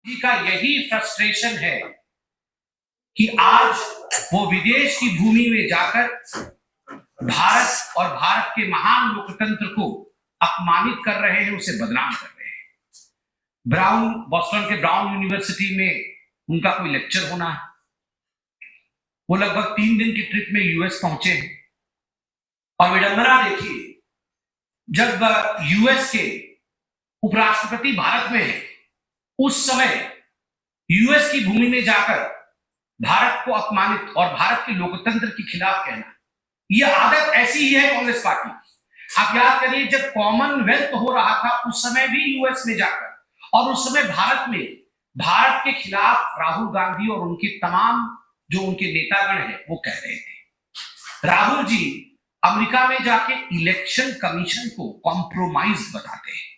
जी का यही फ्रस्ट्रेशन है कि आज वो विदेश की भूमि में जाकर भारत और भारत के महान लोकतंत्र को अपमानित कर रहे हैं, उसे बदनाम कर रहे हैं। बॉस्टन के ब्राउन यूनिवर्सिटी में उनका कोई लेक्चर होना है। वो लगभग 3 दिन की ट्रिप में यूएस पहुंचे हैं और विडंबना देखिए, जब यूएस के उपराष्ट्रपति भारत में है, उस समय यूएस की भूमि में जाकर भारत को अपमानित और भारत के लोकतंत्र के खिलाफ कहना, यह आदत ऐसी ही है कांग्रेस पार्टी की। आप याद करिए, जब कॉमनवेल्थ हो रहा था उस समय भी यूएस में जाकर, और उस समय भारत में भारत के खिलाफ राहुल गांधी और उनके तमाम जो उनके नेतागण हैं वो कह रहे थे। राहुल जी अमेरिका में जाके इलेक्शन कमीशन को कॉम्प्रोमाइज बताते हैं।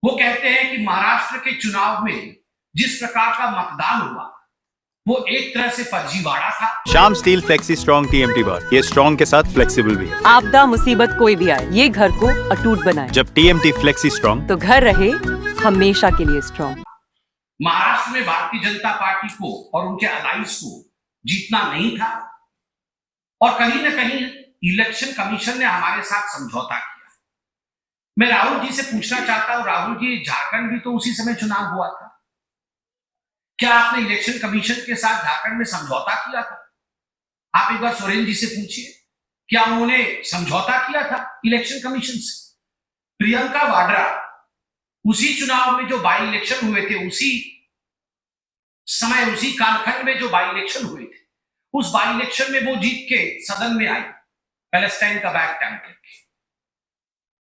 वो कहते हैं कि महाराष्ट्र के चुनाव में जिस प्रकार का मतदान हुआ वो एक तरह से फर्जीवाड़ा था। Shyam steel flexi strong TMT बार, ये स्ट्रॉन्ग के साथ फ्लेक्सिबल भी है। आपदा मुसीबत कोई भी आए, ये घर को अटूट बनाए। जब टीएमटी फ्लेक्सी स्ट्रॉन्ग, तो घर रहे हमेशा के लिए स्ट्रॉन्ग। महाराष्ट्र में भारतीय जनता पार्टी को और उनके अलायंस को जीतना नहीं था, और कहीं ना कहीं इलेक्शन कमीशन ने हमारे साथ समझौता किया। मैं राहुल जी से पूछना चाहता हूं, राहुल जी, झारखंड भी तो उसी समय चुनाव हुआ था, क्या आपने इलेक्शन कमीशन के साथ झारखंड में समझौता किया था? आप एक बार सोरेन जी से पूछिए, क्या उन्होंने समझौता किया था इलेक्शन कमीशन से? प्रियंका वाड्रा उसी चुनाव में जो बाई इलेक्शन हुए थे, उसी समय उसी कालखंड में जो बाई इलेक्शन हुए थे, उस बाई इलेक्शन में वो जीत के सदन में आई पैलेस्टाइन का बैग टांग करके।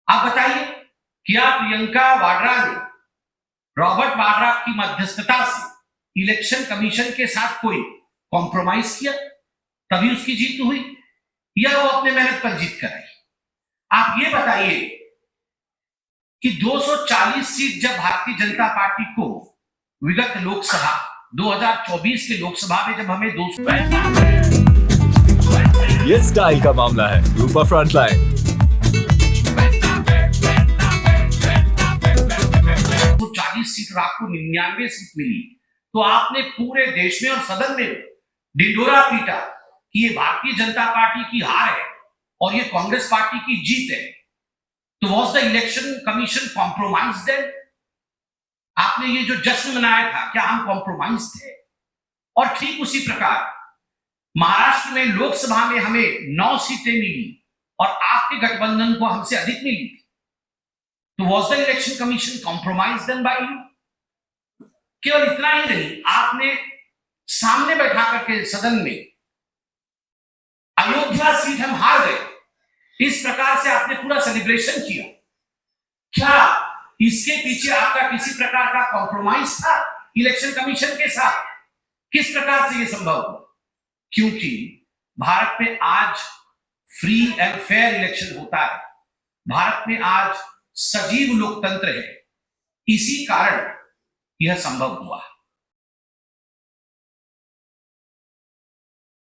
आप बताइए, क्या प्रियंका वाड्रा ने रॉबर्ट वाड्रा की मध्यस्थता से इलेक्शन कमीशन के साथ कोई कॉम्प्रोमाइज किया तभी उसकी जीत हुई, या वो अपने मेहनत पर जीत कर आई? आप ये बताइए कि 240 सीट जब भारतीय जनता पार्टी को विगत लोकसभा 2024 के लोकसभा में जब हमें 200 ये स्टाइल का मामला है। रूपा फ्रंटलाइन 40 सीट और आपको 99 सीट मिली, तो आपने पूरे देश में और सदन में ढिंढोरा पीटा कि ये भारतीय जनता पार्टी की हार है और ये कांग्रेस पार्टी की जीत है। तो was the election commission compromise then? आपने ये जो जश्न मनाया था, क्या हम कॉम्प्रोमाइज थे? और ठीक उसी प्रकार महाराष्ट्र में लोकसभा में हमें 9 सीटें मिली और आपके गठबंधन को हमसे अधिक मिली, तो was the election commission compromise then by you? केवल इतना ही नहीं, आपने सामने बैठा करके सदन में अयोध्या सीट हम हार गए, इस प्रकार से आपने पूरा सेलिब्रेशन किया। क्या इसके पीछे आपका किसी प्रकार का कॉम्प्रोमाइज था इलेक्शन कमीशन के साथ? किस प्रकार से यह संभव हुआ? क्योंकि भारत में आज फ्री एंड फेयर इलेक्शन होता है, भारत में आज सजीव लोकतंत्र है, इसी कारण यह संभव हुआ।